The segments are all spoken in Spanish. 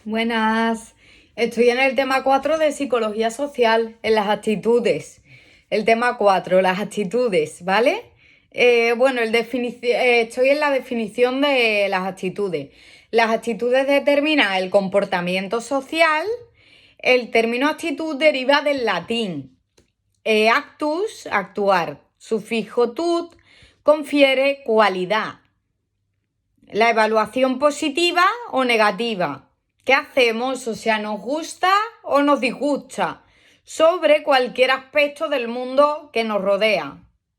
Buenas. Estoy en el tema 4 de psicología social, en las actitudes. El tema 4, las actitudes, ¿vale? Estoy en la definición de las actitudes. Las actitudes determinan el comportamiento social. El término actitud deriva del latín. Actus, actuar. Sufijo tut, confiere cualidad. La evaluación positiva o negativa. ¿Qué hacemos? O sea, ¿nos gusta o nos disgusta? Sobre cualquier aspecto del mundo que nos rodea.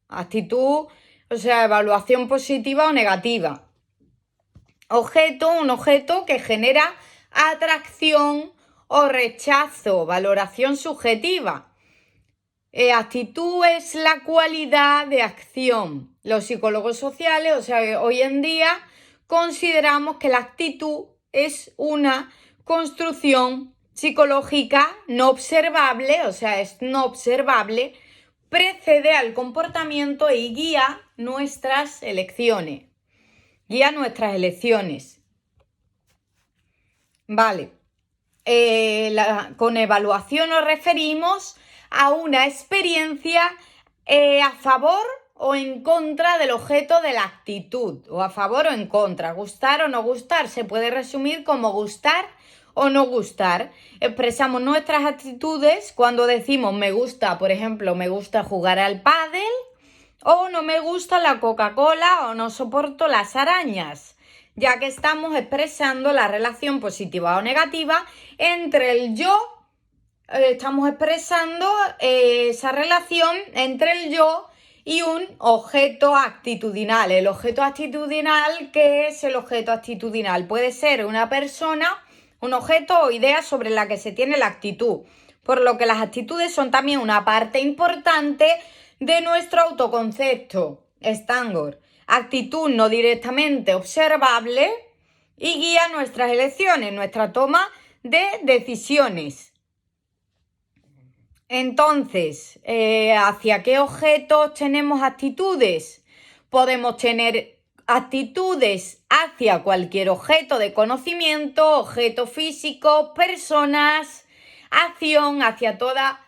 Actitud, o sea, evaluación positiva o negativa. Objeto, un objeto que genera atracción o rechazo, valoración subjetiva. Actitud es la cualidad de acción. Los psicólogos sociales, o sea, hoy en día consideramos que la actitud es una construcción psicológica no observable, o sea, es no observable, precede al comportamiento y guía nuestras elecciones. Vale. Con evaluación nos referimos a una experiencia a favor o en contra del objeto de la actitud, o a favor o en contra, gustar o no gustar. Se puede resumir como gustar o no gustar. Expresamos nuestras actitudes cuando decimos me gusta, por ejemplo, me gusta jugar al pádel, o no me gusta la Coca-Cola o no soporto las arañas, ya que estamos expresando la relación positiva o negativa entre el yo. Estamos expresando esa relación entre el yo y un objeto actitudinal. El objeto actitudinal, ¿qué es el objeto actitudinal? Puede ser una persona, un objeto o idea sobre la que se tiene la actitud. Por lo que las actitudes son también una parte importante de nuestro autoconcepto. Stangor. Actitud no directamente observable y guía nuestras elecciones, nuestra toma de decisiones. Entonces, ¿hacia qué objetos tenemos actitudes? Podemos tener actitudes hacia cualquier objeto de conocimiento, objeto físico, personas, acción. Hacia toda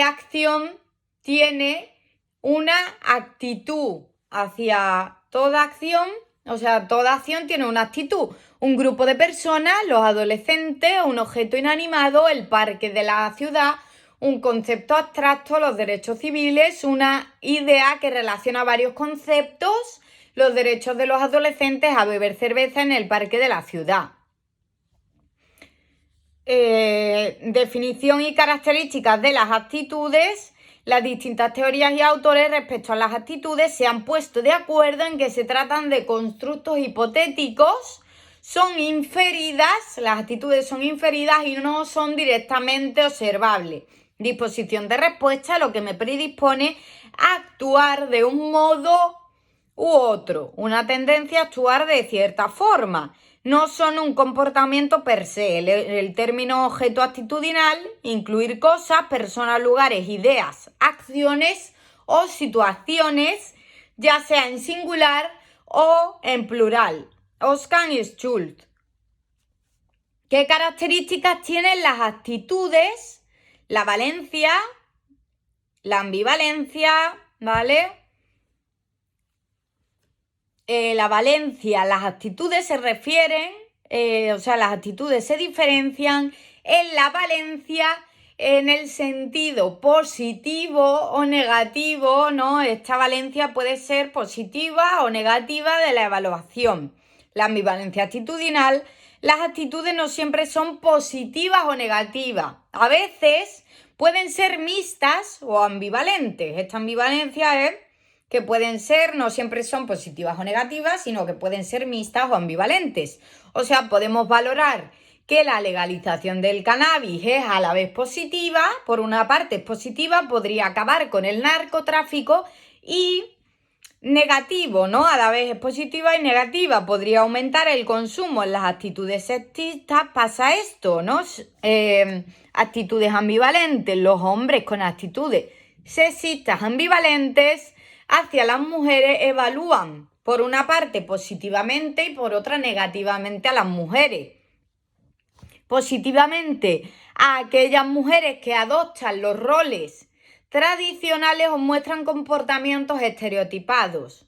acción tiene una actitud. Hacia toda acción, o sea, toda acción tiene una actitud. Un grupo de personas, los adolescentes, un objeto inanimado, el parque de la ciudad, un concepto abstracto, los derechos civiles, una idea que relaciona varios conceptos, los derechos de los adolescentes a beber cerveza en el parque de la ciudad. Definición y características de las actitudes. Las distintas teorías y autores respecto a las actitudes se han puesto de acuerdo en que se tratan de constructos hipotéticos, son inferidas, las actitudes son inferidas y no son directamente observables. Disposición de respuesta, lo que me predispone a actuar de un modo u otro, una tendencia a actuar de cierta forma. No son un comportamiento per se. El término objeto actitudinal, incluir cosas, personas, lugares, ideas, acciones o situaciones, ya sea en singular o en plural. Oscar y Schultz. ¿Qué características tienen las actitudes? La valencia, la ambivalencia, ¿vale? La valencia, las actitudes se refieren, las actitudes se diferencian en la valencia en el sentido positivo o negativo, ¿no? Esta valencia puede ser positiva o negativa de la evaluación. La ambivalencia actitudinal, las actitudes no siempre son positivas o negativas. A veces pueden ser mixtas o ambivalentes. Esta ambivalencia es que pueden ser, no siempre son positivas o negativas, sino que pueden ser mixtas o ambivalentes. O sea, podemos valorar que la legalización del cannabis es a la vez positiva. Por una parte es positiva, podría acabar con el narcotráfico, y negativo, ¿no? A la vez es positiva y negativa, podría aumentar el consumo. En las actitudes sexistas pasa esto, ¿no? Actitudes ambivalentes, los hombres con actitudes sexistas ambivalentes hacia las mujeres evalúan por una parte positivamente y por otra negativamente a las mujeres. positivamente a aquellas mujeres que adoptan los roles tradicionales o muestran comportamientos estereotipados.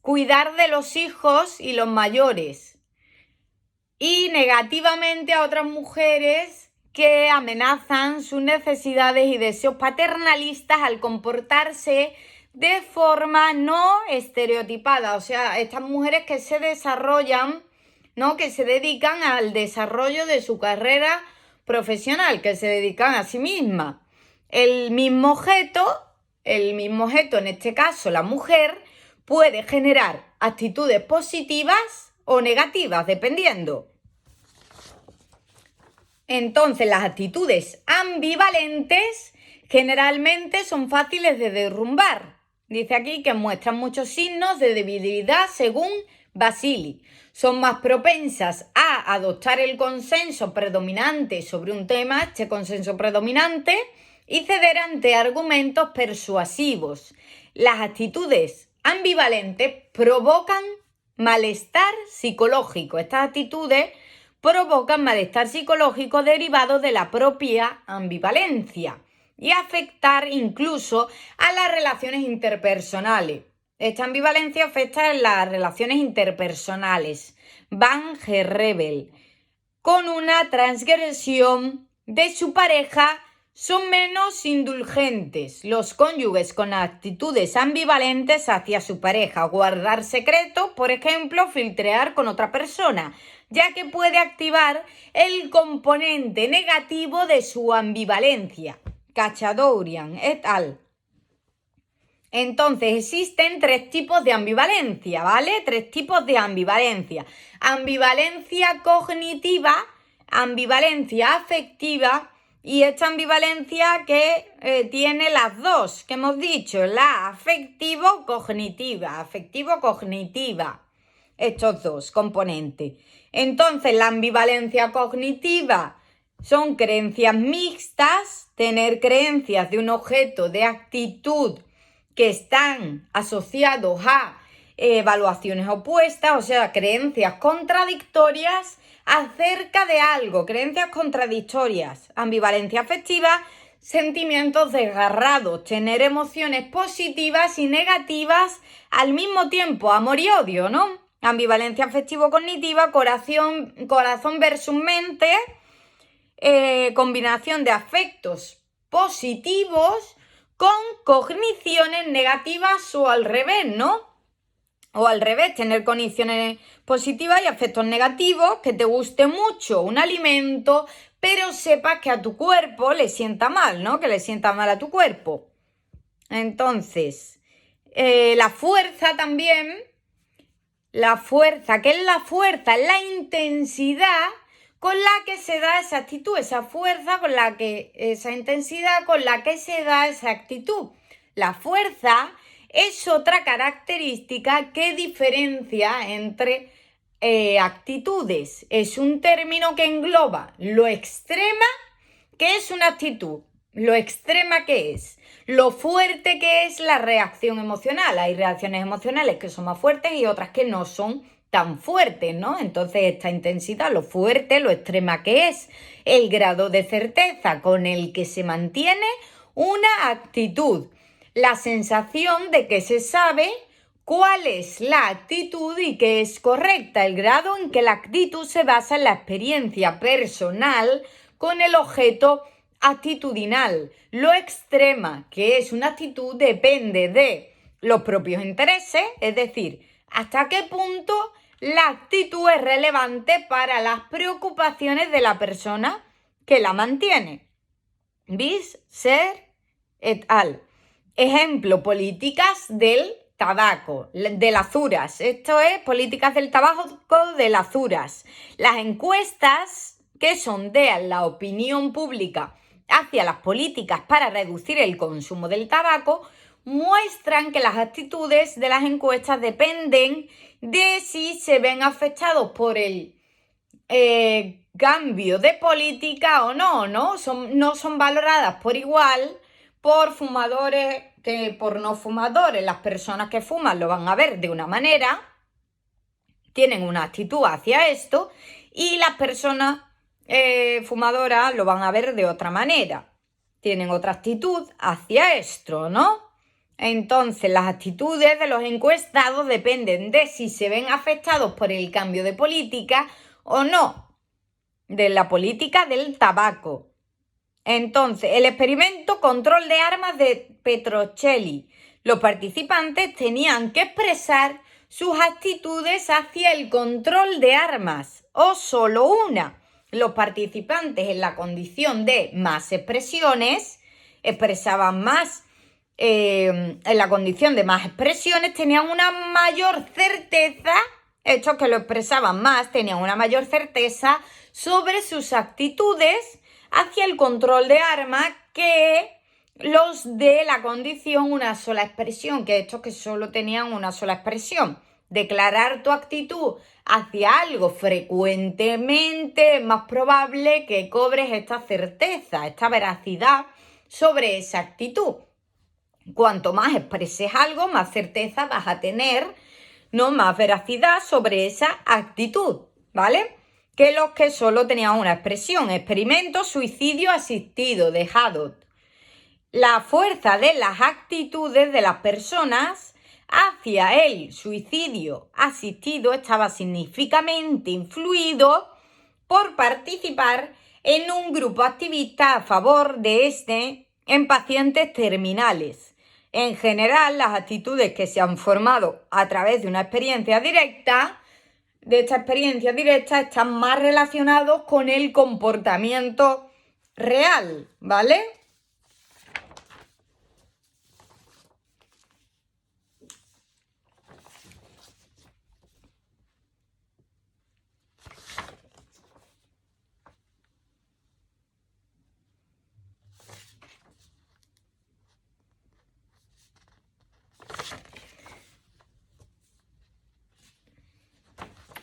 Cuidar de los hijos y los mayores. Y negativamente a otras mujeres que amenazan sus necesidades y deseos paternalistas al comportarse de forma no estereotipada. O sea, estas mujeres que se desarrollan, ¿no? Que se dedican al desarrollo de su carrera profesional, que se dedican a sí mismas. El mismo objeto, en este caso la mujer, puede generar actitudes positivas o negativas, dependiendo. Entonces, las actitudes ambivalentes generalmente son fáciles de derrumbar. Dice aquí que muestran muchos signos de debilidad según Basili. Son más propensas a adoptar el consenso predominante sobre un tema, este consenso predominante, y ceder ante argumentos persuasivos. Las actitudes ambivalentes provocan malestar psicológico. Estas actitudes provocan malestar psicológico derivado de la propia ambivalencia y afectar incluso a las relaciones interpersonales. Esta ambivalencia afecta en las relaciones interpersonales. Van Gerrebel. Con una transgresión de su pareja son menos indulgentes. Los cónyuges con actitudes ambivalentes hacia su pareja, guardar secretos, por ejemplo, filtrear con otra persona, ya que puede activar el componente negativo de su ambivalencia. Cachadorian et al. Entonces, existen 3 tipos de ambivalencia, ¿vale? 3 tipos de ambivalencia. Ambivalencia cognitiva, ambivalencia afectiva y esta ambivalencia que tiene las dos que hemos dicho, la afectivo-cognitiva, estos dos componentes. Entonces, la ambivalencia cognitiva son creencias mixtas, tener creencias de un objeto de actitud que están asociados a evaluaciones opuestas, o sea, creencias contradictorias acerca de algo, creencias contradictorias. Ambivalencia afectiva, sentimientos desgarrados, tener emociones positivas y negativas al mismo tiempo, amor y odio, ¿no? Ambivalencia afectivo-cognitiva, corazón versus mente, combinación de afectos positivos con cogniciones negativas o al revés, ¿no? O al revés, tener cogniciones positivas y afectos negativos, que te guste mucho un alimento, pero sepas que a tu cuerpo le sienta mal, ¿no? Que le sienta mal a tu cuerpo. Entonces, la fuerza también, la fuerza, ¿qué es la fuerza? Es la intensidad con la que se da esa actitud, esa fuerza con la que, esa intensidad con la que se da esa actitud. La fuerza es otra característica que diferencia entre actitudes. Es un término que engloba lo extrema que es una actitud, lo extrema que es, lo fuerte que es la reacción emocional. Hay reacciones emocionales que son más fuertes y otras que no son tan fuertes, ¿no? Entonces esta intensidad, lo fuerte, lo extrema que es, el grado de certeza con el que se mantiene una actitud, la sensación de que se sabe cuál es la actitud y que es correcta, el grado en que la actitud se basa en la experiencia personal con el objeto actitudinal. Lo extrema, que es una actitud, depende de los propios intereses, es decir, hasta qué punto la actitud es relevante para las preocupaciones de la persona que la mantiene. Visser et al. Ejemplo, políticas del tabaco, de las URAS. Esto es políticas del tabaco de las URAS. Las encuestas que sondean la opinión pública hacia las políticas para reducir el consumo del tabaco muestran que las actitudes de las encuestas dependen de si se ven afectados por el cambio de política o no, ¿no? No son valoradas por igual por fumadores que por no fumadores. Las personas que fuman lo van a ver de una manera, tienen una actitud hacia esto, y las personas fumadoras lo van a ver de otra manera. Tienen otra actitud hacia esto, ¿no? Entonces, las actitudes de los encuestados dependen de si se ven afectados por el cambio de política o no, de la política del tabaco. Entonces, el experimento control de armas de Petrocelli. Los participantes tenían que expresar sus actitudes hacia el control de armas, o solo una. Los participantes en la condición de más expresiones expresaban más. En la condición de más expresiones tenían una mayor certeza, estos que lo expresaban más tenían una mayor certeza sobre sus actitudes hacia el control de armas que los de la condición una sola expresión, que estos que solo tenían una sola expresión. Declarar tu actitud hacia algo frecuentemente es más probable que cobres esta certeza, esta veracidad sobre esa actitud. Cuanto más expreses algo, más certeza vas a tener, ¿no? Más veracidad sobre esa actitud, ¿vale? Que los que solo tenían una expresión. Experimento suicidio asistido de Hadot. La fuerza de las actitudes de las personas hacia el suicidio asistido estaba significativamente influido por participar en un grupo activista a favor de este en pacientes terminales. En general, las actitudes que se han formado a través de una experiencia directa, están más relacionados con el comportamiento real, ¿vale?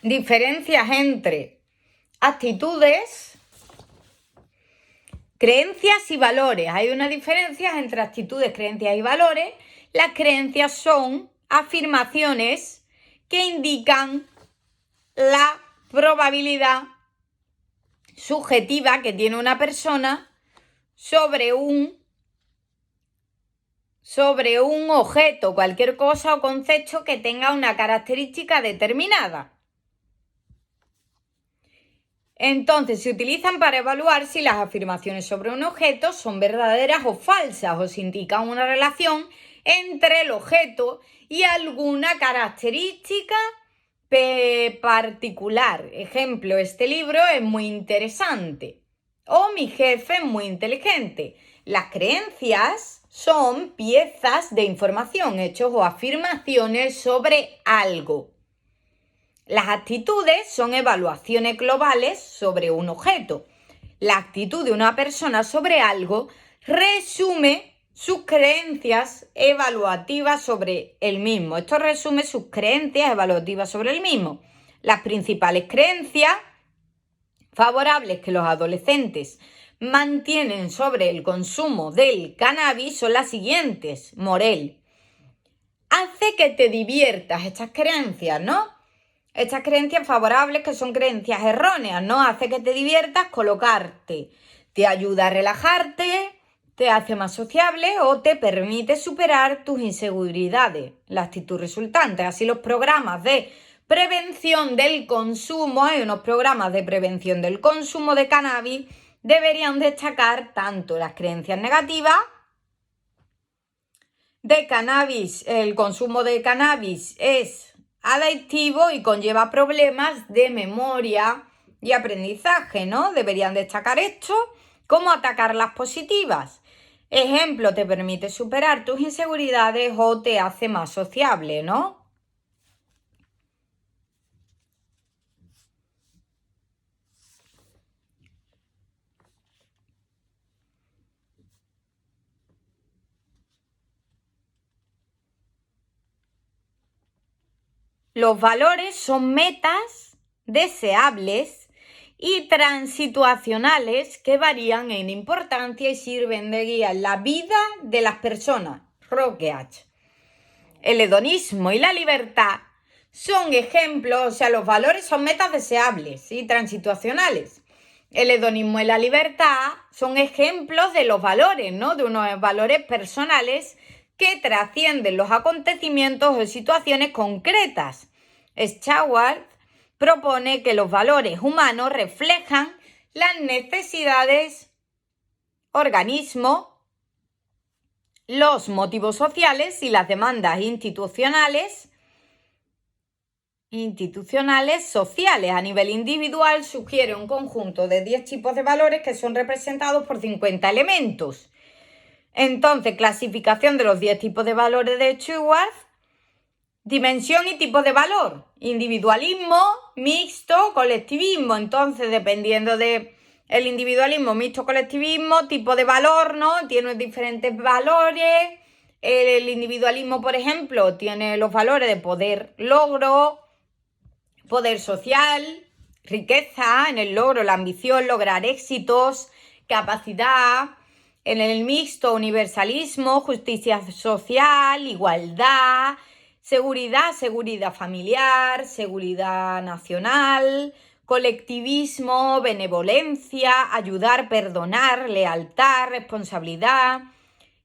Diferencias entre actitudes, creencias y valores. Hay una diferencia entre actitudes, creencias y valores. Las creencias son afirmaciones que indican la probabilidad subjetiva que tiene una persona sobre un objeto, cualquier cosa o concepto que tenga una característica determinada. Entonces, se utilizan para evaluar si las afirmaciones sobre un objeto son verdaderas o falsas, o si indican una relación entre el objeto y alguna característica particular. Ejemplo, este libro es muy interesante. O mi jefe es muy inteligente. Las creencias son piezas de información, hechos o afirmaciones sobre algo. Las actitudes son evaluaciones globales sobre un objeto. La actitud de una persona sobre algo resume sus creencias evaluativas sobre el mismo. Esto resume sus creencias evaluativas sobre el mismo. Las principales creencias favorables que los adolescentes mantienen sobre el consumo del cannabis son las siguientes. Morel. Hace que te diviertas. Estas creencias, ¿no? Estas creencias favorables que son creencias erróneas, ¿no? Hace que te diviertas colocarte. Te ayuda a relajarte, te hace más sociable o te permite superar tus inseguridades. La actitud resultante. Así los programas de prevención del consumo, hay unos programas de prevención del consumo de cannabis, deberían destacar tanto las creencias negativas de cannabis. El consumo de cannabis es adictivo y conlleva problemas de memoria y aprendizaje, ¿no? Deberían destacar esto. ¿Cómo atacar las positivas? Ejemplo, te permite superar tus inseguridades o te hace más sociable, ¿no? Los valores son metas deseables y transituacionales que varían en importancia y sirven de guía en la vida de las personas. Roqueach. El hedonismo y la libertad son ejemplos, o sea, los valores son metas deseables y transituacionales el hedonismo y la libertad son ejemplos de los valores, ¿no? De unos valores personales que trascienden los acontecimientos o situaciones concretas. Schwartz propone que los valores humanos reflejan las necesidades, organismos, los motivos sociales y las demandas institucionales sociales. A nivel individual sugiere un conjunto de 10 tipos de valores que son representados por 50 elementos. Entonces, clasificación de los 10 tipos de valores de Schwartz: dimensión y tipo de valor, individualismo, mixto, colectivismo. Entonces, dependiendo de el individualismo, mixto, colectivismo, tipo de valor, ¿no? Tiene diferentes valores. El individualismo, por ejemplo, tiene los valores de poder, logro, poder social, riqueza, en el logro, la ambición, lograr éxitos, capacidad. En el mixto, universalismo, justicia social, igualdad, seguridad familiar, seguridad nacional, colectivismo, benevolencia, ayudar, perdonar, lealtad, responsabilidad,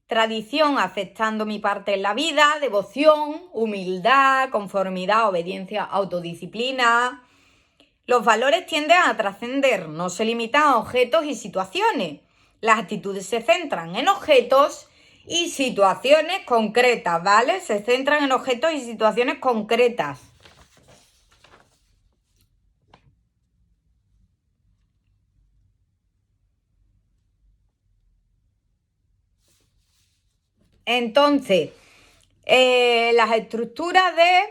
tradición, aceptando mi parte en la vida, devoción, humildad, conformidad, obediencia, autodisciplina. Los valores tienden a trascender, no se limitan a objetos y situaciones. Las actitudes se centran en objetos y situaciones concretas, ¿vale? Se centran en objetos y situaciones concretas. Entonces, las estructuras de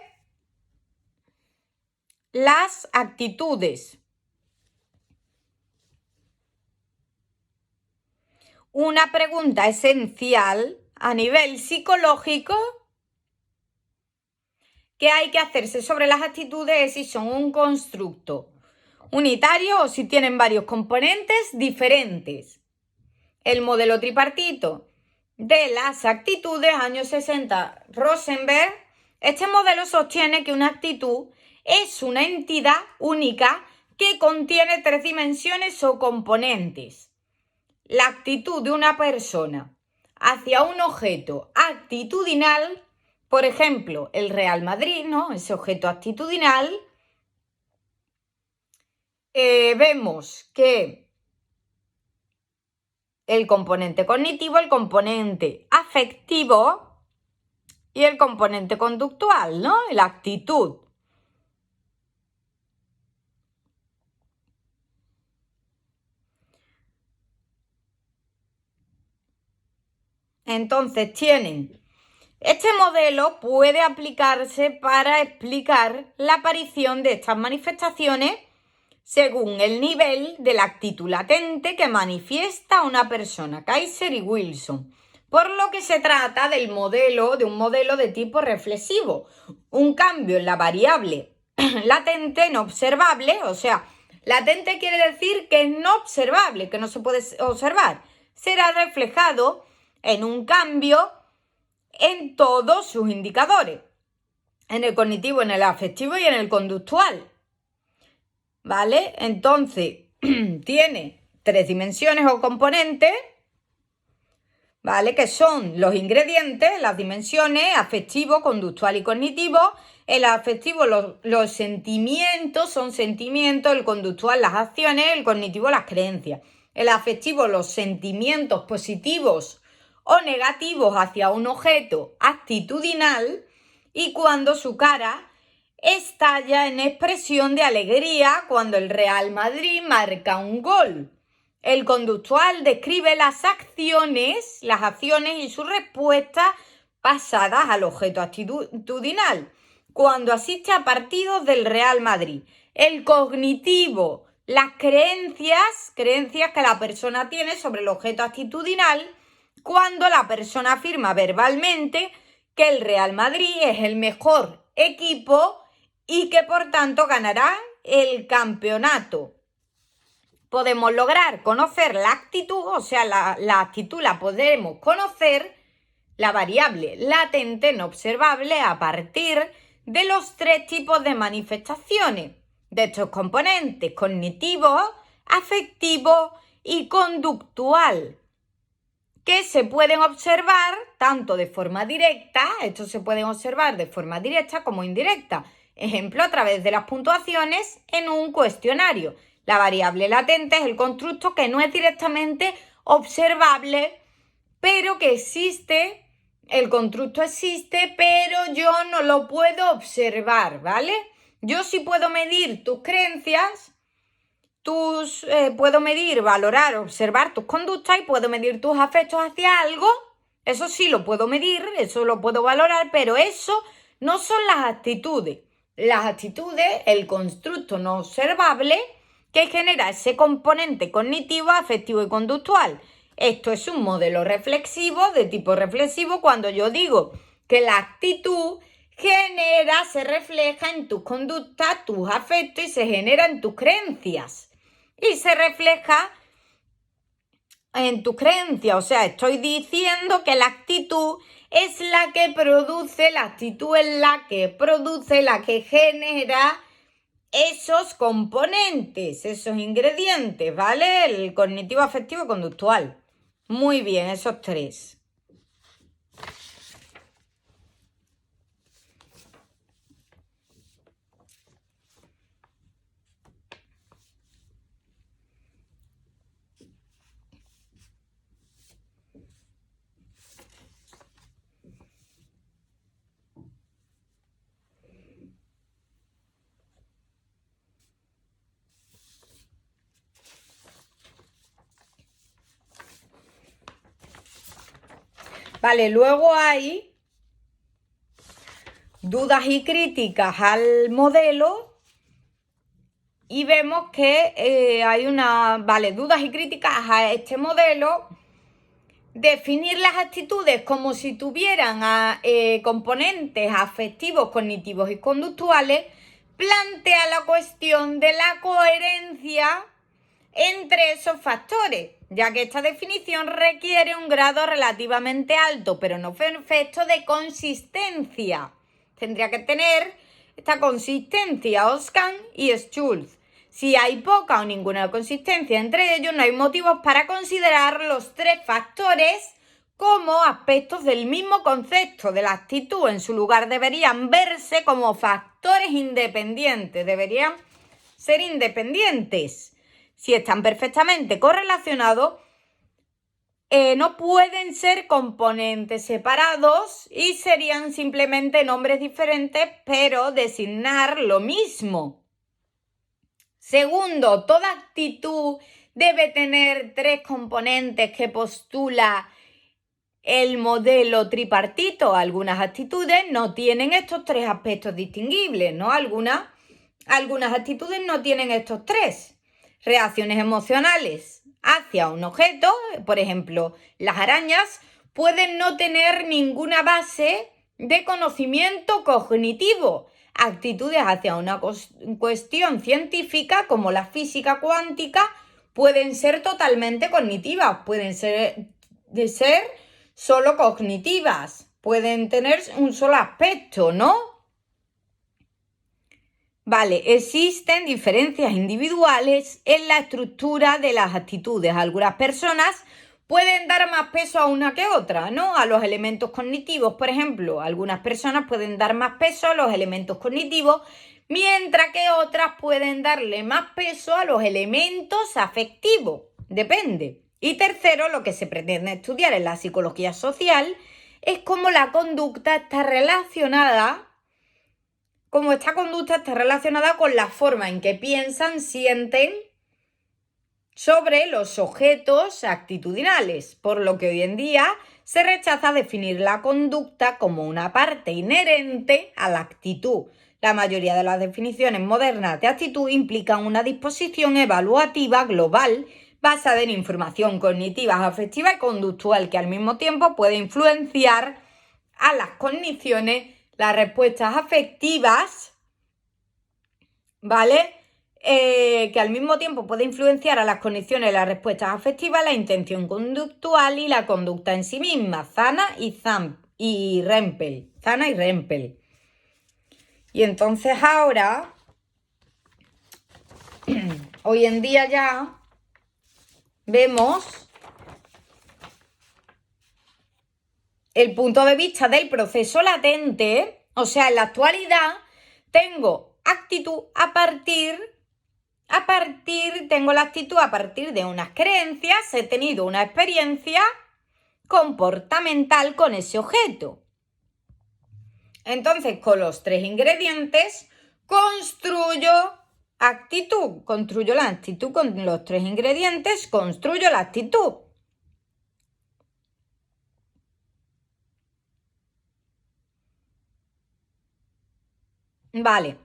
las actitudes. Una pregunta esencial a nivel psicológico que hay que hacerse sobre las actitudes es si son un constructo unitario o si tienen varios componentes diferentes. El modelo tripartito de las actitudes, años 60, Rosenberg. Este modelo sostiene que una actitud es una entidad única que contiene 3 dimensiones o componentes. La actitud de una persona hacia un objeto actitudinal, por ejemplo, el Real Madrid, ¿no? Ese objeto actitudinal, vemos que el componente cognitivo, el componente afectivo y el componente conductual, ¿no? La actitud. Entonces este modelo puede aplicarse para explicar la aparición de estas manifestaciones según el nivel de la actitud latente que manifiesta una persona, Kaiser y Wilson. Por lo que se trata de un modelo de tipo reflexivo, un cambio en la variable latente no observable, o sea, latente quiere decir que es no observable, que no se puede observar, será reflejado en un cambio en todos sus indicadores, en el cognitivo, en el afectivo y en el conductual, ¿vale? Entonces, tiene 3 dimensiones o componentes, ¿vale? Que son los ingredientes, las dimensiones, afectivo, conductual y cognitivo. El afectivo, los sentimientos, son sentimientos, el conductual, las acciones, el cognitivo, las creencias. El afectivo, los sentimientos positivos o negativos hacia un objeto actitudinal, y cuando su cara estalla en expresión de alegría cuando el Real Madrid marca un gol. El conductual describe las acciones y sus respuestas pasadas al objeto actitudinal cuando asiste a partidos del Real Madrid. El cognitivo, las creencias que la persona tiene sobre el objeto actitudinal cuando la persona afirma verbalmente que el Real Madrid es el mejor equipo y que por tanto ganará el campeonato. Podemos lograr conocer la actitud, o sea, la actitud la podemos conocer, la variable latente no observable, a partir de los 3 tipos de manifestaciones de estos componentes cognitivos, afectivo y conductual, que se pueden observar tanto de forma directa, estos se pueden observar de forma directa como indirecta. Ejemplo, a través de las puntuaciones en un cuestionario. La variable latente es el constructo que no es directamente observable, pero que existe. El constructo existe, pero yo no lo puedo observar, ¿vale? Yo sí puedo medir tus creencias, puedo medir, valorar, observar tus conductas y puedo medir tus afectos hacia algo. Eso sí lo puedo medir, eso lo puedo valorar, pero eso no son las actitudes. Las actitudes, el constructo no observable que genera ese componente cognitivo, afectivo y conductual. Esto es un modelo reflexivo, de tipo reflexivo, cuando yo digo que la actitud se refleja en tus conductas, tus afectos y se genera en tus creencias. Y se refleja en tus creencias. O sea, estoy diciendo que la actitud es la que produce, la actitud es la que produce, la que genera esos componentes, esos ingredientes, ¿vale? El cognitivo, afectivo y conductual. Muy bien, esos tres. Vale, luego hay dudas y críticas al modelo y vemos que hay dudas y críticas a este modelo. Definir las actitudes como si tuvieran componentes afectivos, cognitivos y conductuales plantea la cuestión de la coherencia entre esos factores, ya que esta definición requiere un grado relativamente alto, pero no perfecto, de consistencia. Tendría que tener esta consistencia Oskan y Schultz. Si hay poca o ninguna consistencia entre ellos, no hay motivos para considerar los tres factores como aspectos del mismo concepto de la actitud. En su lugar deberían verse como factores independientes, deberían ser independientes. Si están perfectamente correlacionados, no pueden ser componentes separados y serían simplemente nombres diferentes, pero designar lo mismo. Segundo, toda actitud debe tener tres componentes que postula el modelo tripartito. Algunas actitudes no tienen estos tres aspectos distinguibles, ¿no? Algunas actitudes no tienen estos tres. Reacciones emocionales hacia un objeto, por ejemplo, las arañas, pueden no tener ninguna base de conocimiento cognitivo. Actitudes hacia una cuestión científica, como la física cuántica, pueden ser totalmente cognitivas, pueden ser solo cognitivas, pueden tener un solo aspecto, ¿no? Vale, existen diferencias individuales en la estructura de las actitudes. Algunas personas pueden dar más peso a una que otra, ¿no? A los elementos cognitivos, por ejemplo. Algunas personas pueden dar más peso a los elementos cognitivos, mientras que otras pueden darle más peso a los elementos afectivos. Depende. Y tercero, lo que se pretende estudiar en la psicología social es cómo la conducta está relacionada con la forma en que piensan, sienten sobre los objetos actitudinales, por lo que hoy en día se rechaza definir la conducta como una parte inherente a la actitud. La mayoría de las definiciones modernas de actitud implican una disposición evaluativa global basada en información cognitiva, afectiva y conductual que al mismo tiempo puede influenciar a las cogniciones, las respuestas afectivas, ¿vale? Que al mismo tiempo puede influenciar a las cogniciones, las respuestas afectivas, la intención conductual y la conducta en sí misma, Zana y Rempel. Y entonces ahora hoy en día ya vemos el punto de vista del proceso latente. O sea, en la actualidad tengo actitud tengo la actitud a partir de unas creencias, he tenido una experiencia comportamental con ese objeto. Entonces, con los 3 ingredientes construyo actitud, construyo la actitud con los 3 ingredientes, construyo la actitud. Vale.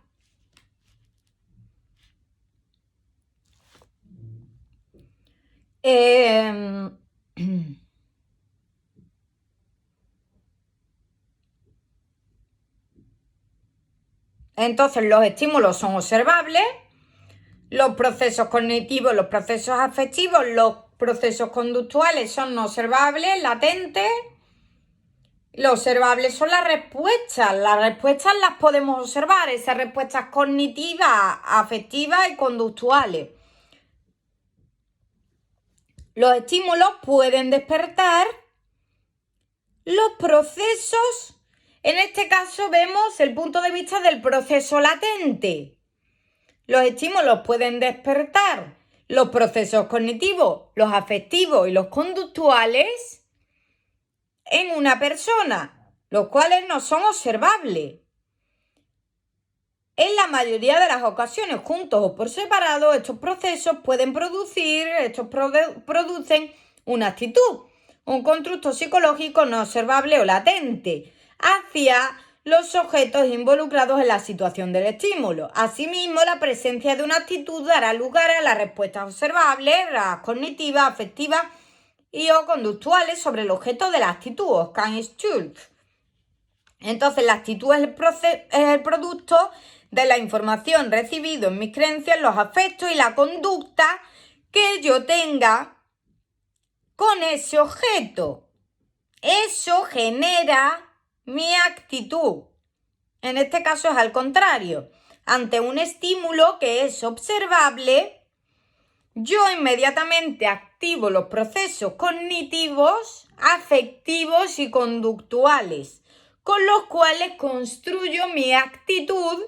Entonces, los estímulos son observables, los procesos cognitivos, los procesos afectivos, los procesos conductuales son no observables, latentes. Los observables son las respuestas las podemos observar, esas respuestas cognitivas, afectivas y conductuales. Los estímulos pueden despertar los procesos. En este caso vemos el punto de vista del proceso latente. Los estímulos pueden despertar los procesos cognitivos, los afectivos y los conductuales en una persona, los cuales no son observables. En la mayoría de las ocasiones, juntos o por separado, estos procesos producen una actitud, un constructo psicológico no observable o latente hacia los objetos involucrados en la situación del estímulo. Asimismo, la presencia de una actitud dará lugar a las respuestas observables, las cognitivas, afectivas y o conductuales sobre el objeto de la actitud, Schultz. Entonces, la actitud es el producto de la información recibida en mis creencias, los afectos y la conducta que yo tenga con ese objeto. Eso genera mi actitud. En este caso es al contrario. Ante un estímulo que es observable, yo inmediatamente activo los procesos cognitivos, afectivos y conductuales, con los cuales construyo mi actitud,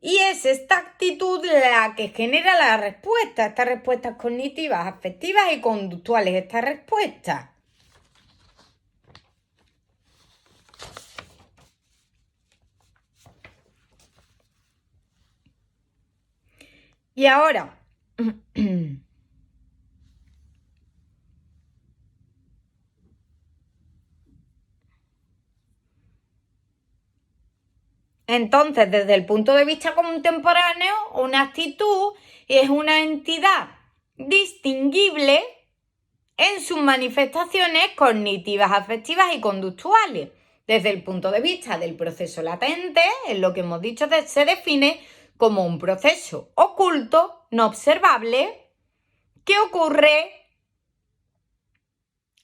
y es esta actitud la que genera la respuesta, estas respuestas cognitivas, afectivas y conductuales, estas respuestas. Y ahora, entonces, desde el punto de vista contemporáneo, una actitud es una entidad distinguible en sus manifestaciones cognitivas, afectivas y conductuales. Desde el punto de vista del proceso latente, en lo que hemos dicho, se define como un proceso oculto, no observable, que ocurre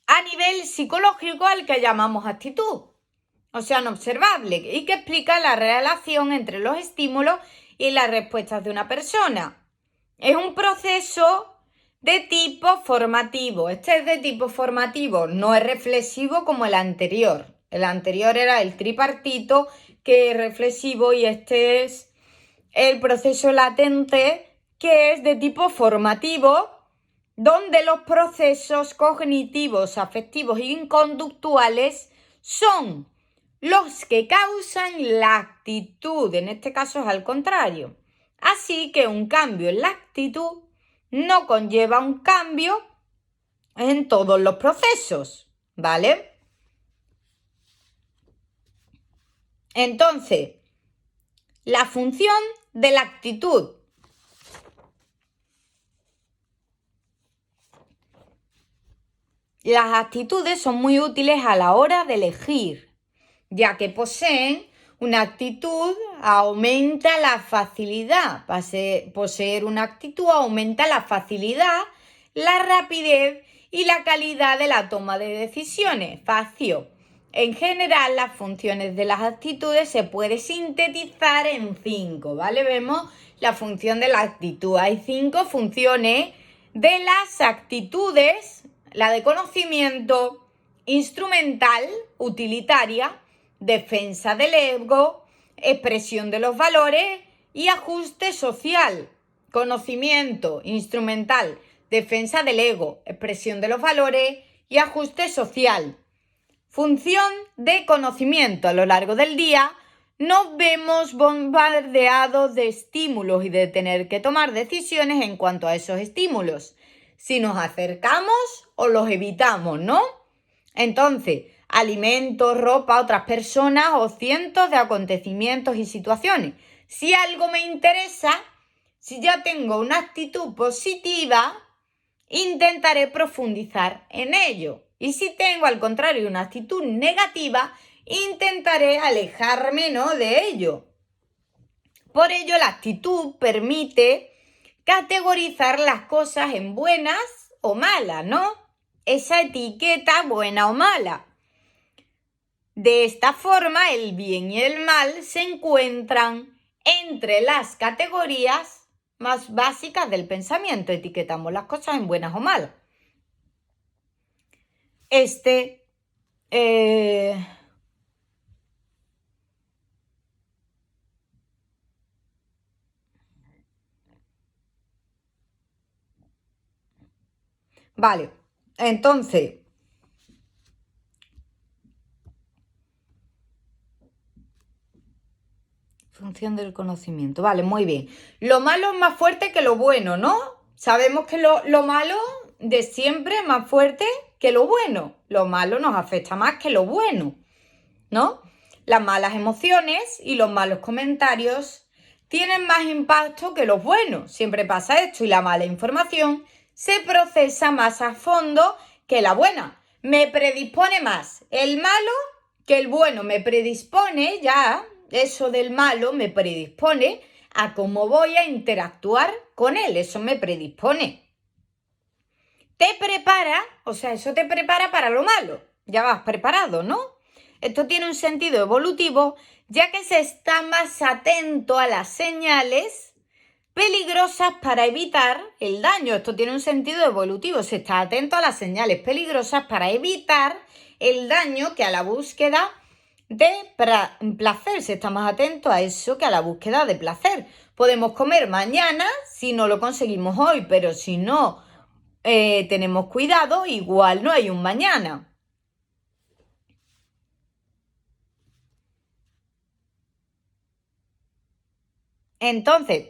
a nivel psicológico al que llamamos actitud. O sea, no observable, y que explica la relación entre los estímulos y las respuestas de una persona. Es un proceso de tipo formativo. Este es de tipo formativo, no es reflexivo como el anterior. El anterior era el tripartito, que es reflexivo, y este es el proceso latente, que es de tipo formativo, donde los procesos cognitivos, afectivos y conductuales son los que causan la actitud. En este caso es al contrario. Así que un cambio en la actitud no conlleva un cambio en todos los procesos, ¿vale? Entonces, la función de la actitud. Las actitudes son muy útiles a la hora de elegir, ya que poseen una actitud, aumenta la facilidad. Poseer una actitud aumenta la facilidad, la rapidez y la calidad de la toma de decisiones. Facio. en general, las funciones de las actitudes se puede sintetizar en 5, ¿vale? Vemos la función de la actitud. Hay 5 funciones de las actitudes: la de conocimiento, instrumental, utilitaria, defensa del ego, expresión de los valores y ajuste social. Conocimiento, instrumental, defensa del ego, expresión de los valores y ajuste social. Función de conocimiento. A lo largo del día nos vemos bombardeados de estímulos y de tener que tomar decisiones en cuanto a esos estímulos. Si nos acercamos o los evitamos, ¿no? Entonces, alimentos, ropa, otras personas o cientos de acontecimientos y situaciones. Si algo me interesa, si ya tengo una actitud positiva, intentaré profundizar en ello. Y si tengo, al contrario, una actitud negativa, intentaré alejarme, ¿no?, de ello. Por ello, la actitud permite categorizar las cosas en buenas o malas, ¿no? Esa etiqueta buena o mala. De esta forma, el bien y el mal se encuentran entre las categorías más básicas del pensamiento. Etiquetamos las cosas en buenas o malas. Vale, entonces, función del conocimiento. Vale, muy bien. Lo malo es más fuerte que lo bueno, ¿no? Sabemos que lo malo de siempre es más fuerte que lo bueno. Lo malo nos afecta más que lo bueno, ¿no? Las malas emociones y los malos comentarios tienen más impacto que los buenos. Siempre pasa esto, y la mala información se procesa más a fondo que la buena. Me predispone más el malo que el bueno. Me predispone ya, eso del malo me predispone a cómo voy a interactuar con él. Eso me predispone. Te prepara, o sea, eso te prepara para lo malo. Ya vas preparado, ¿no? Esto tiene un sentido evolutivo, ya que se está más atento a las señales peligrosas para evitar el daño. Esto tiene un sentido evolutivo. Se está atento a las señales peligrosas para evitar el daño que a la búsqueda de placer. Se está más atento a eso que a la búsqueda de placer. Podemos comer mañana si no lo conseguimos hoy, pero si no tenemos cuidado, igual no hay un mañana. Entonces,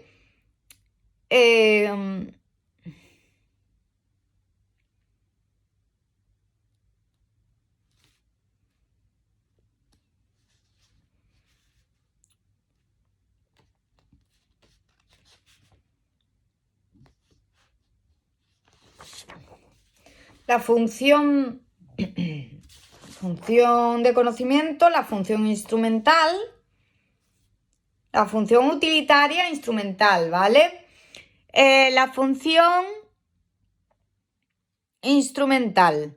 la función de conocimiento, la función instrumental, la función utilitaria instrumental, ¿vale? La función instrumental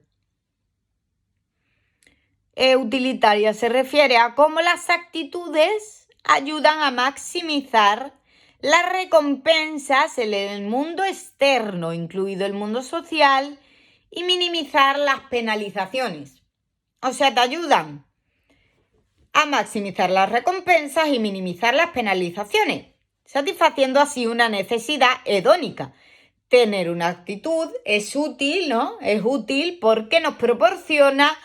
utilitaria se refiere a cómo las actitudes ayudan a maximizar las recompensas en el mundo externo, incluido el mundo social, y minimizar las penalizaciones. O sea, te ayudan a maximizar las recompensas y minimizar las penalizaciones, satisfaciendo así una necesidad hedónica. Tener una actitud es útil, ¿no? Es útil porque nos proporciona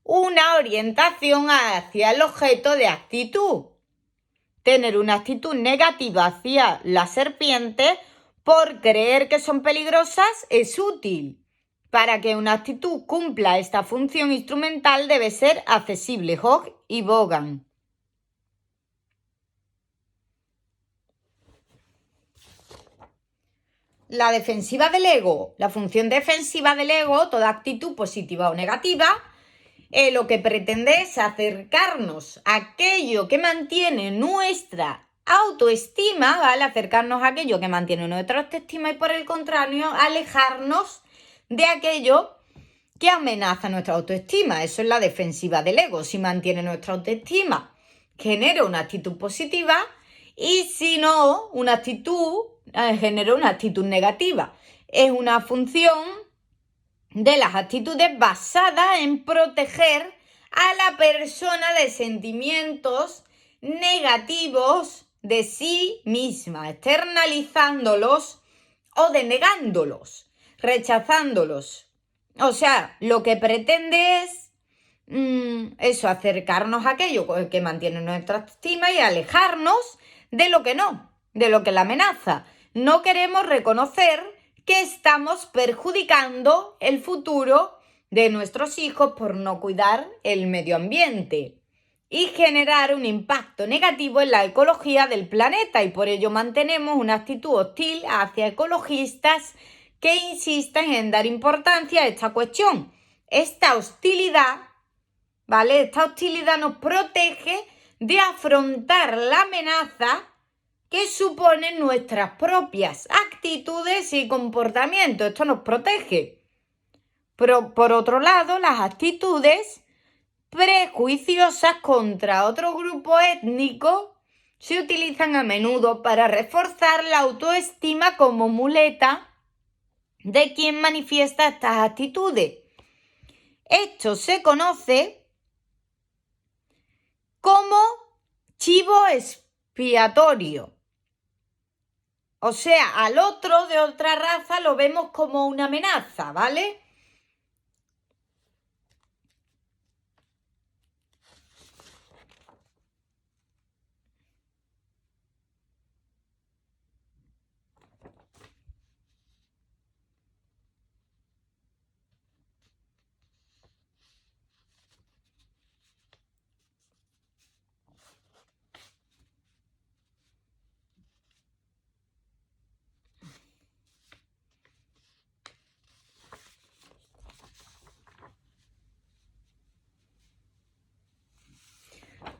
una orientación hacia el objeto de actitud. Tener una actitud negativa hacia las serpientes por creer que son peligrosas es útil. Para que una actitud cumpla esta función instrumental debe ser accesible. Hogg y Vaughan. La defensiva del ego. La función defensiva del ego, toda actitud positiva o negativa, lo que pretende es acercarnos a aquello que mantiene nuestra autoestima, ¿vale? Acercarnos a aquello que mantiene nuestra autoestima y, por el contrario, alejarnos de aquello que amenaza nuestra autoestima. Eso es la defensiva del ego. Si mantiene nuestra autoestima, genera una actitud positiva, y si no, genera una actitud negativa. Es una función de las actitudes basadas en proteger a la persona de sentimientos negativos de sí misma, externalizándolos o denegándolos, rechazándolos. O sea, lo que pretende es eso, acercarnos a aquello que mantiene nuestra estima y alejarnos de lo que no, de lo que la amenaza. No queremos reconocer que estamos perjudicando el futuro de nuestros hijos por no cuidar el medio ambiente y generar un impacto negativo en la ecología del planeta, y por ello mantenemos una actitud hostil hacia ecologistas que insisten en dar importancia a esta cuestión. Esta hostilidad, ¿vale? Esta hostilidad nos protege de afrontar la amenaza que suponen nuestras propias actitudes y comportamientos. Esto nos protege. Pero por otro lado, las actitudes prejuiciosas contra otro grupo étnico se utilizan a menudo para reforzar la autoestima como muleta de quien manifiesta estas actitudes. Esto se conoce como chivo expiatorio. O sea, al otro de otra raza lo vemos como una amenaza, ¿vale?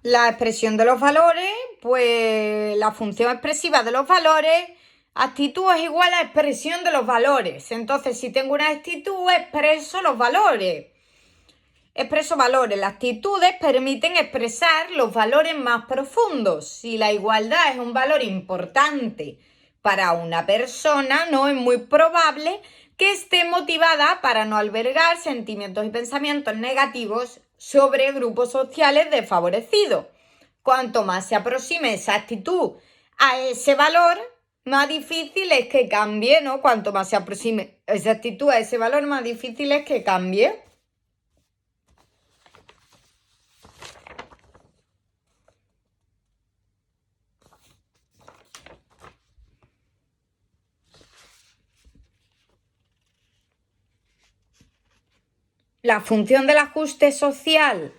La expresión de los valores, pues la función expresiva de los valores, actitud es igual a expresión de los valores. Entonces, si tengo una actitud, expreso los valores. Expreso valores. Las actitudes permiten expresar los valores más profundos. Si la igualdad es un valor importante para una persona, no es muy probable que esté motivada para no albergar sentimientos y pensamientos negativos sobre grupos sociales desfavorecidos. Cuanto más se aproxime esa actitud a ese valor, más difícil es que cambie, ¿no? Cuanto más se aproxime esa actitud a ese valor, más difícil es que cambie. La función del ajuste social.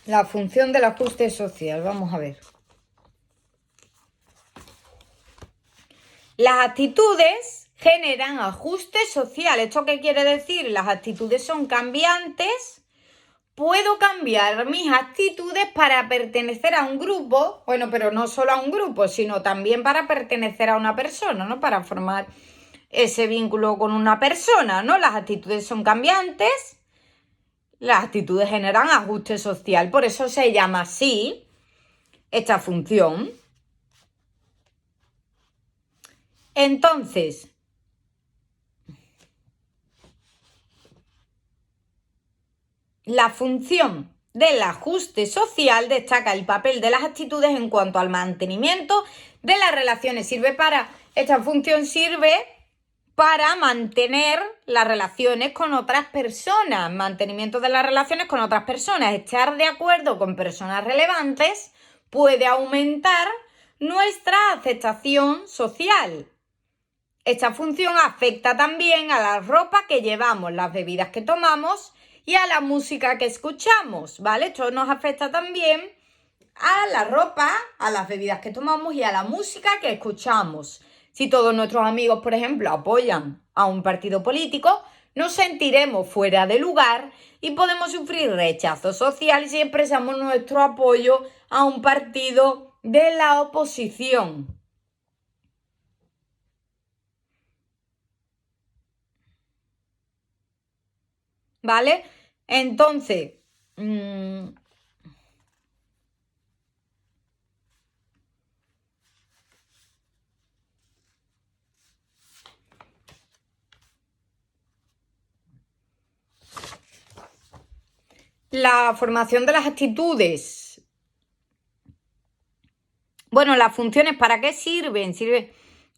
La función del ajuste social, vamos a ver. Las actitudes generan ajuste social. ¿Esto qué quiere decir? Las actitudes son cambiantes. Puedo cambiar mis actitudes para pertenecer a un grupo, bueno, pero no solo a un grupo, sino también para pertenecer a una persona, ¿no? Para formar ese vínculo con una persona, ¿no? Las actitudes son cambiantes, las actitudes generan ajuste social, por eso se llama así esta función. Entonces, la función del ajuste social destaca el papel de las actitudes en cuanto al mantenimiento de las relaciones. Esta función sirve para mantener las relaciones con otras personas, mantenimiento de las relaciones con otras personas. Estar de acuerdo con personas relevantes puede aumentar nuestra aceptación social. Esta función afecta también a la ropa que llevamos, las bebidas que tomamos y a la música que escuchamos, ¿vale? Esto nos afecta también a la ropa, a las bebidas que tomamos y a la música que escuchamos. Si todos nuestros amigos, por ejemplo, apoyan a un partido político, nos sentiremos fuera de lugar y podemos sufrir rechazo social si expresamos nuestro apoyo a un partido de la oposición. ¿Vale? Entonces, la formación de las actitudes. Bueno, las funciones, ¿para qué sirven?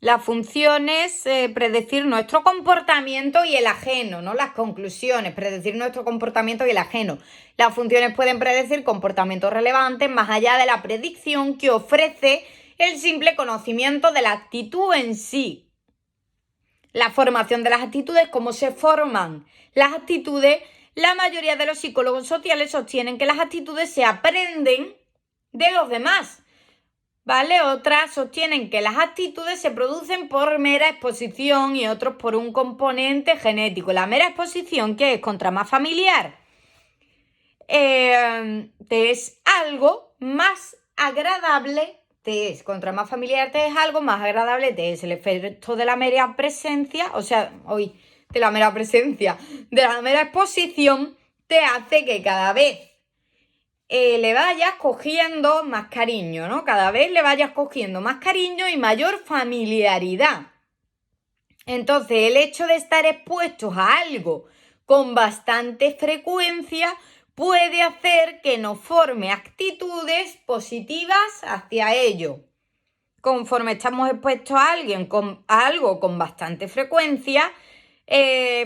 Las funciones, predecir nuestro comportamiento y el ajeno, ¿no? Las conclusiones, predecir nuestro comportamiento y el ajeno. Las funciones pueden predecir comportamientos relevantes más allá de la predicción que ofrece el simple conocimiento de la actitud en sí. La formación de las actitudes, ¿cómo se forman las actitudes? La mayoría de los psicólogos sociales sostienen que las actitudes se aprenden de los demás, ¿vale? Otras sostienen que las actitudes se producen por mera exposición y otros por un componente genético. La mera exposición, ¿qué es? Contra más familiar, te es algo más agradable, contra más familiar te es algo más agradable, te es el efecto de la mera presencia, de la mera exposición, te hace que cada vez le vayas cogiendo más cariño, ¿no? Cada vez le vayas cogiendo más cariño y mayor familiaridad. Entonces, el hecho de estar expuestos a algo con bastante frecuencia puede hacer que nos forme actitudes positivas hacia ello. Conforme estamos expuestos a algo con bastante frecuencia,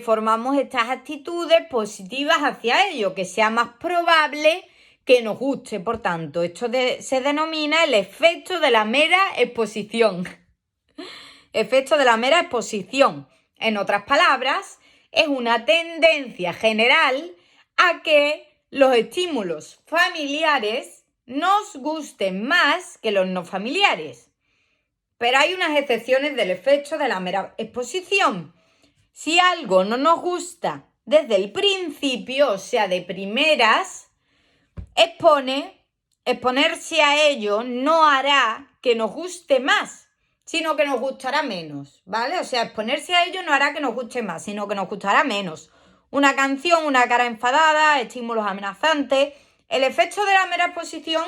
formamos estas actitudes positivas hacia ello, que sea más probable que nos guste. Por tanto, esto se denomina el efecto de la mera exposición. Efecto de la mera exposición. En otras palabras, es una tendencia general a que los estímulos familiares nos gusten más que los no familiares. Pero hay unas excepciones del efecto de la mera exposición. Si algo no nos gusta desde el principio, o sea, de primeras, exponerse a ello no hará que nos guste más, sino que nos gustará menos, ¿vale? O sea, exponerse a ello no hará que nos guste más, sino que nos gustará menos. Una canción, una cara enfadada, estímulos amenazantes. El efecto de la mera exposición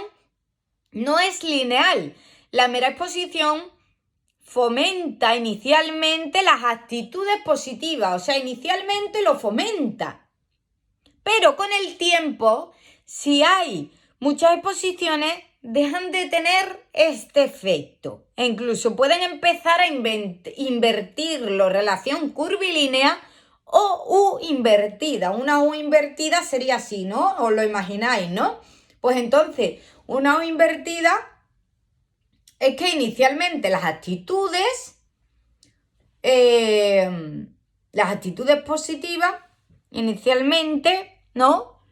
no es lineal. La mera exposición fomenta inicialmente las actitudes positivas, o sea, inicialmente lo fomenta. Pero con el tiempo, si hay muchas exposiciones, dejan de tener este efecto e incluso pueden empezar a invertirlo, relación curvilínea o U invertida. Una U invertida sería así, ¿no? Os lo imagináis, ¿no? Pues entonces, una U invertida es que inicialmente las actitudes positivas, inicialmente, ¿no?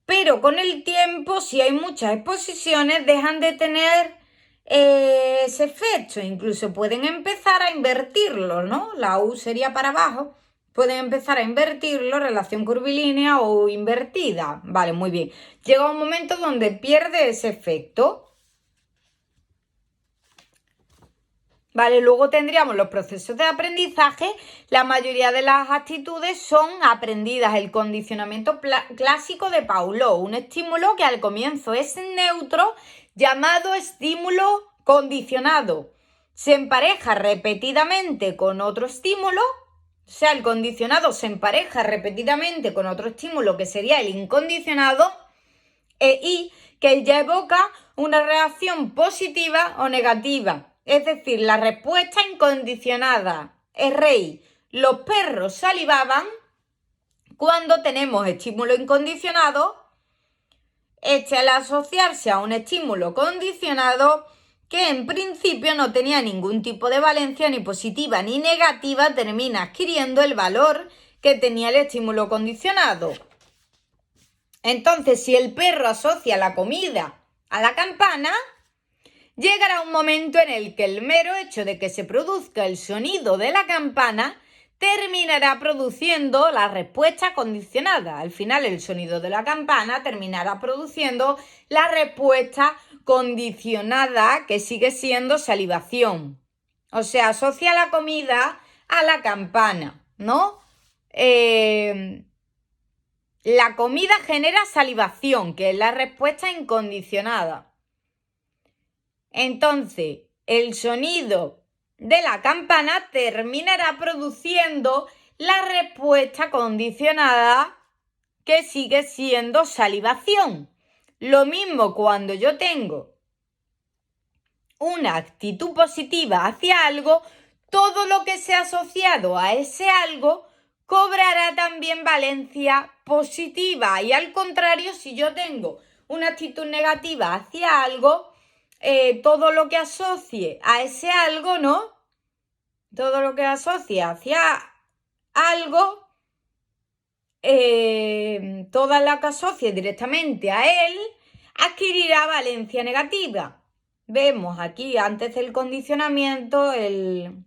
Pero con el tiempo, si hay muchas exposiciones, dejan de tener ese efecto. Incluso pueden empezar a invertirlo, ¿no? La U sería para abajo. Pueden empezar a invertirlo, relación curvilínea o invertida. Vale, muy bien. Llega un momento donde pierde ese efecto. Vale, luego tendríamos los procesos de aprendizaje. La mayoría de las actitudes son aprendidas. El condicionamiento clásico de Pavlov, un estímulo que al comienzo es neutro, llamado estímulo condicionado. Se empareja repetidamente con otro estímulo, o sea, el condicionado se empareja repetidamente con otro estímulo que sería el incondicionado y que ya evoca una reacción positiva o negativa. Es decir, la respuesta incondicionada es rey. Los perros salivaban cuando tenemos estímulo incondicionado. Al asociarse a un estímulo condicionado que en principio no tenía ningún tipo de valencia ni positiva ni negativa, termina adquiriendo el valor que tenía el estímulo condicionado. Entonces, si el perro asocia la comida a la campana, llegará un momento en el que el mero hecho de que se produzca el sonido de la campana terminará produciendo la respuesta condicionada. Al final, el sonido de la campana terminará produciendo la respuesta condicionada, que sigue siendo salivación. O sea, asocia la comida a la campana, ¿no? La comida genera salivación, que es la respuesta incondicionada. Entonces, el sonido de la campana terminará produciendo la respuesta condicionada, que sigue siendo salivación. Lo mismo cuando yo tengo una actitud positiva hacia algo, todo lo que sea asociado a ese algo cobrará también valencia positiva. Y al contrario, si yo tengo una actitud negativa hacia algo, todo lo que asocie a ese algo, ¿no? Todo lo que asocie hacia algo, toda la que asocie directamente a él, adquirirá valencia negativa. Vemos aquí antes del condicionamiento, el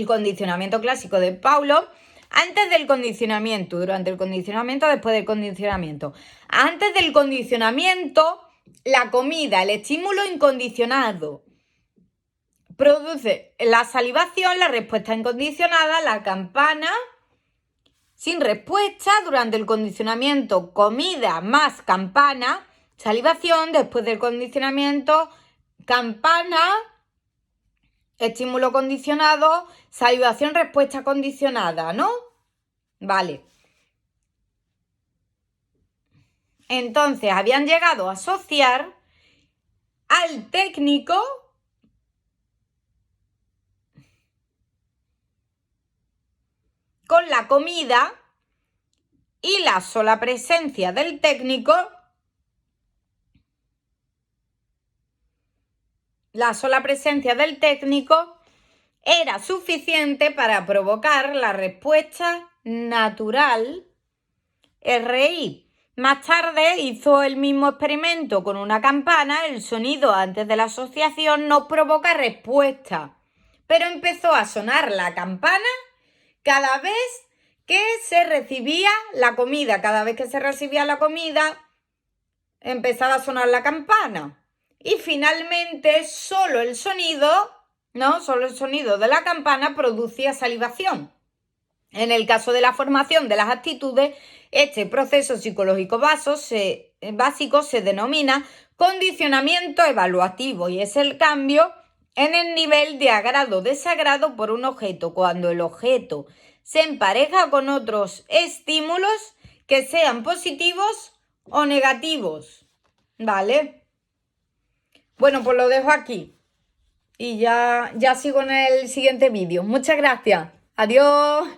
condicionamiento clásico de Pavlov, antes del condicionamiento, durante el condicionamiento, después del condicionamiento. Antes del condicionamiento, la comida, el estímulo incondicionado, produce la salivación, la respuesta incondicionada, la campana sin respuesta. Durante el condicionamiento, comida más campana, salivación. Después del condicionamiento, campana, estímulo condicionado, salivación, respuesta condicionada, ¿no? Vale. Entonces, habían llegado a asociar al técnico con la comida, y la sola presencia del técnico era suficiente para provocar la respuesta natural, RI. Más tarde hizo el mismo experimento con una campana. El sonido antes de la asociación no provoca respuesta, pero empezó a sonar la campana cada vez que se recibía la comida. Cada vez que se recibía la comida, empezaba a sonar la campana. Y finalmente solo el sonido de la campana producía salivación. En el caso de la formación de las actitudes, este proceso psicológico básico se denomina condicionamiento evaluativo, y es el cambio en el nivel de agrado-desagrado por un objeto, cuando el objeto se empareja con otros estímulos que sean positivos o negativos. ¿Vale? Bueno, pues lo dejo aquí y ya sigo en el siguiente vídeo. Muchas gracias. Adiós.